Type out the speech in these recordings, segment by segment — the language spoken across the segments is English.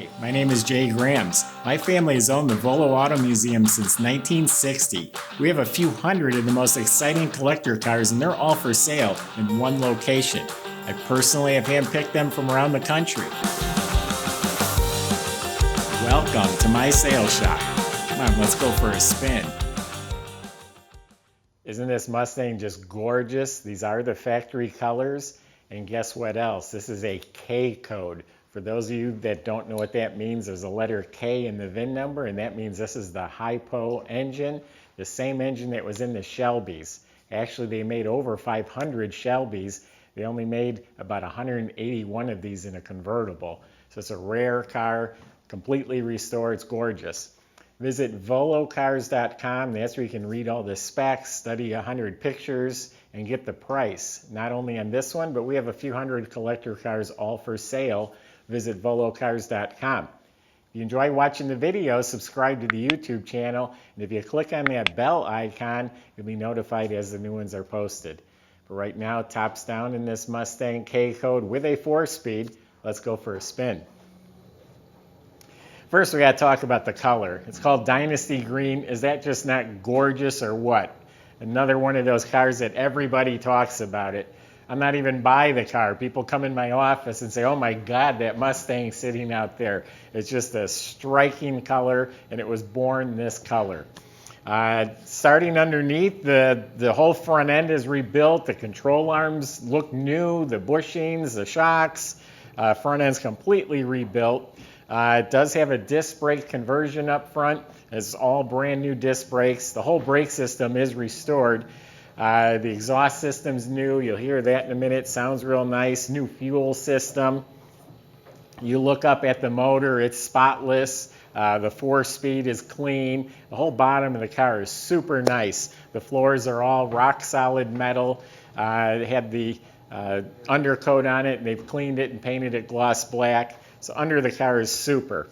Hi, my name is Jay Grams. My family has owned the Volo Auto Museum since 1960. We have a few hundred of the most exciting collector cars, and they're all for sale in one location. I personally have handpicked them from around the country. Welcome to my sales shop. Come on, let's go for a spin. Isn't this Mustang just gorgeous? These are the factory colors. And guess what else? This is a K code. For those of you that don't know what that means, there's a letter K in the VIN number, and that means this is the hypo engine, the same engine that was in the Shelbys. Actually, they made over 500 Shelbys. They only made about 181 of these in a convertible. So it's a rare car, completely restored. It's gorgeous. Visit volocars.com. That's where you can read all the specs, study 100 pictures, and get the price. Not only on this one, but we have a few hundred collector cars all for sale. Visit volocars.com. If you enjoy watching the video, subscribe to the YouTube channel, and if you click on that bell icon, you'll be notified as the new ones are posted. But right now, tops down in this Mustang K code with a 4-speed. Let's go for a spin. First, we got to talk about the color. It's called Dynasty Green. Is that just not gorgeous or what? Another one of those cars that everybody talks about it. I'm not even by the car. People come in my office and say, oh my God, that Mustang sitting out there. It's just a striking color, and it was born this color. Starting underneath, the whole front end is rebuilt. The control arms look new, the bushings, the shocks. Front end's completely rebuilt. It does have a disc brake conversion up front. It's all brand new disc brakes. The whole brake system is restored. The exhaust system's new. You'll hear that in a minute. Sounds real nice. New fuel system. You look up at the motor, it's spotless. The 4-speed is clean. The whole bottom of the car is super nice. The floors are all rock solid metal. It had the undercoat on it, and they've cleaned it and painted it gloss black. So under the car is super.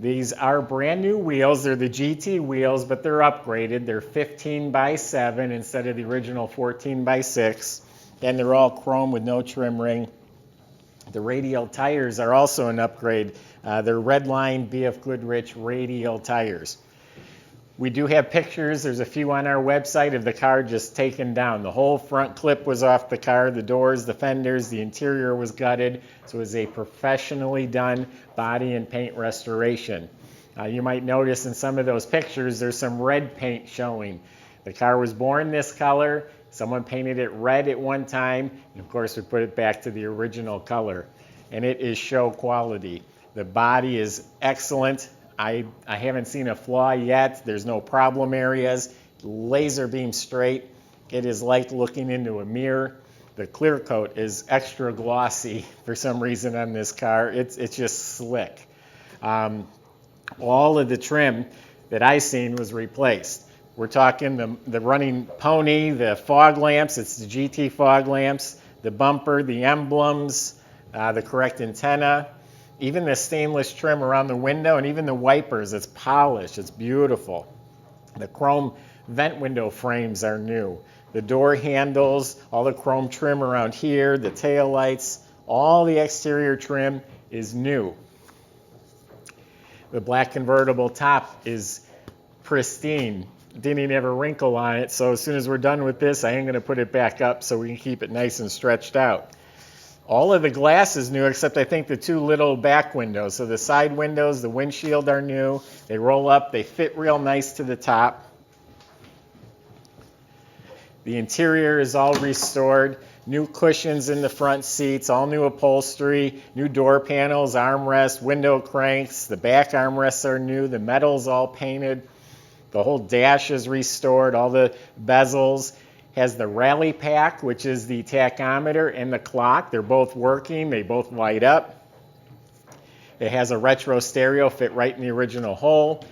These are brand new wheels. They're the GT wheels, but they're upgraded. They're 15x7 instead of the original 14x6. And they're all chrome with no trim ring. The radial tires are also an upgrade. They're Redline BF Goodrich radial tires. We do have pictures. There's a few on our website of the car just taken down. The whole front clip was off the car, the doors, the fenders, the interior was gutted. So it was a professionally done body and paint restoration. You might notice in some of those pictures there's some red paint showing. The car was born this color. Someone painted it red at one time, and of course we put it back to the original color. And it is show quality. The body is excellent. I haven't seen a flaw yet. There's no problem areas. Laser beam straight. It is like looking into a mirror. The clear coat is extra glossy for some reason on this car. It's just slick. All of the trim that I seen was replaced. We're talking the running pony, the fog lamps. It's the GT fog lamps, the bumper, the emblems, the correct antenna. Even the stainless trim around the window, and even the wipers, it's polished, it's beautiful. The chrome vent window frames are new. The door handles, all the chrome trim around here, the taillights, all the exterior trim is new. The black convertible top is pristine. Didn't even have a wrinkle on it, so as soon as we're done with this, I am going to put it back up so we can keep it nice and stretched out. All of the glass is new, except I think the two little back windows. So the side windows, the windshield are new. They roll up. They fit real nice to the top. The interior is all restored. New cushions in the front seats, all new upholstery, new door panels, armrests, window cranks. The back armrests are new. The metal's all painted. The whole dash is restored, all the bezels. Has the rally pack, which is the tachometer and the clock. They're both working. They both light up. It has a retro stereo fit right in the original hole.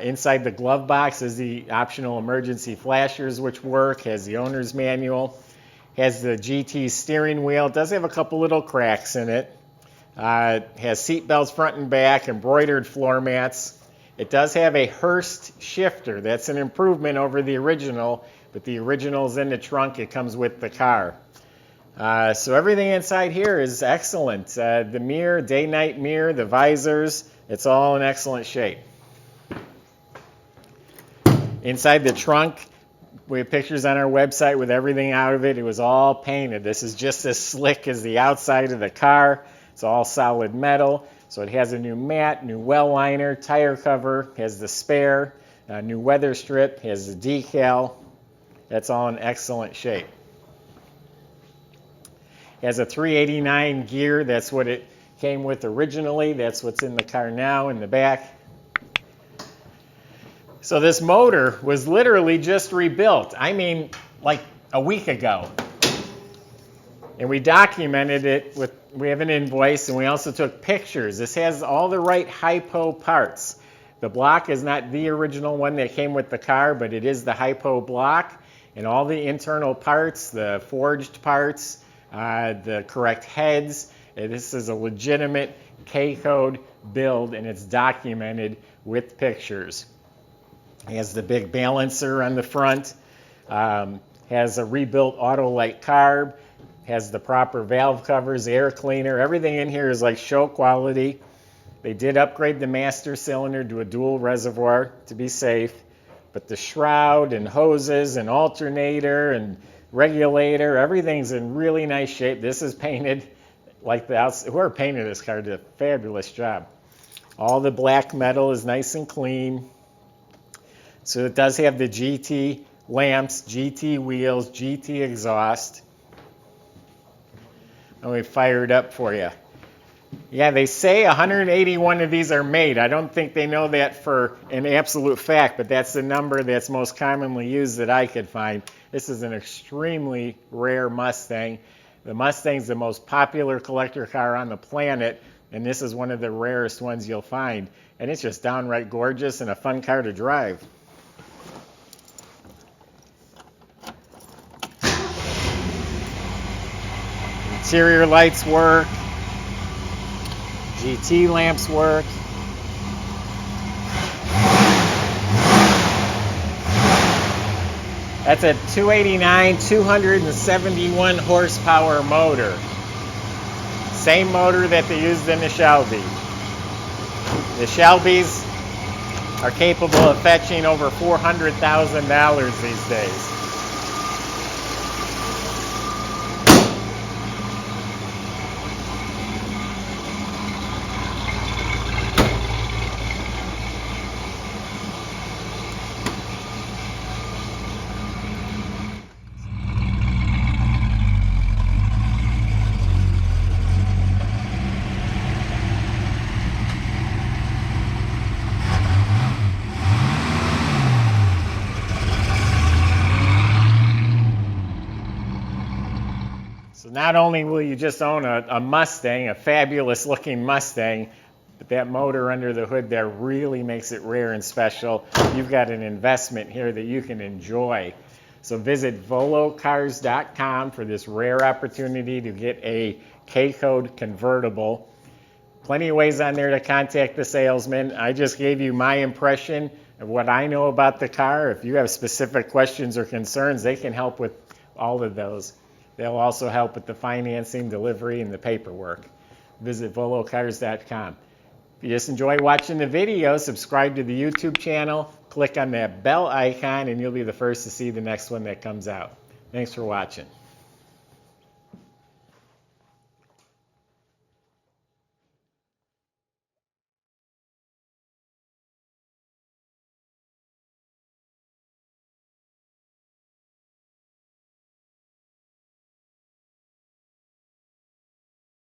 Inside the glove box is the optional emergency flashers, which work. Has the owner's manual. Has the GT steering wheel. It does have a couple little cracks in it. Has seat belts front and back, embroidered floor mats. It does have a Hurst shifter. That's an improvement over the original. But the original's in the trunk. It comes with the car. So everything inside here is excellent. The mirror, day-night mirror, the visors, it's all in excellent shape. Inside the trunk, we have pictures on our website with everything out of it. It was all painted. This is just as slick as the outside of the car. It's all solid metal. So it has a new mat, new well liner, tire cover, has the spare, new weather strip, has the decal. That's all in excellent shape. It has a 389 gear. That's what it came with originally. That's what's in the car now in the back. So this motor was literally just rebuilt. I mean, like a week ago. And we documented it with, we have an invoice, and we also took pictures. This has all the right hypo parts. The block is not the original one that came with the car, but it is the hypo block. And all the internal parts, the forged parts, the correct heads. This is a legitimate K-code build, and it's documented with pictures. It has the big balancer on the front, has a rebuilt auto-light carb, has the proper valve covers, air cleaner. Everything in here is like show quality. They did upgrade the master cylinder to a dual reservoir to be safe, but the shroud and hoses and alternator and regulator, everything's in really nice shape. This is painted like the outside. Whoever painted this car did a fabulous job. All the black metal is nice and clean. So it does have the GT lamps, GT wheels, GT exhaust. And we fire it up for you. Yeah, they say 181 of these are made. I don't think they know that for an absolute fact, but that's the number that's most commonly used that I could find. This is an extremely rare Mustang. The Mustang's the most popular collector car on the planet, and this is one of the rarest ones you'll find. And it's just downright gorgeous and a fun car to drive. Interior lights work. GT lamps work. That's a 289, 271 horsepower motor. Same motor that they used in the Shelby. The Shelbys are capable of fetching over $400,000 these days. So not only will you just own a Mustang, a fabulous looking Mustang, but that motor under the hood there really makes it rare and special. You've got an investment here that you can enjoy. So visit volocars.com for this rare opportunity to get a K-code convertible. Plenty of ways on there to contact the salesman. I just gave you my impression of what I know about the car. If you have specific questions or concerns, they can help with all of those. They'll also help with the financing, delivery, and the paperwork. Visit volocars.com. If you just enjoy watching the video, subscribe to the YouTube channel, click on that bell icon, and you'll be the first to see the next one that comes out. Thanks for watching.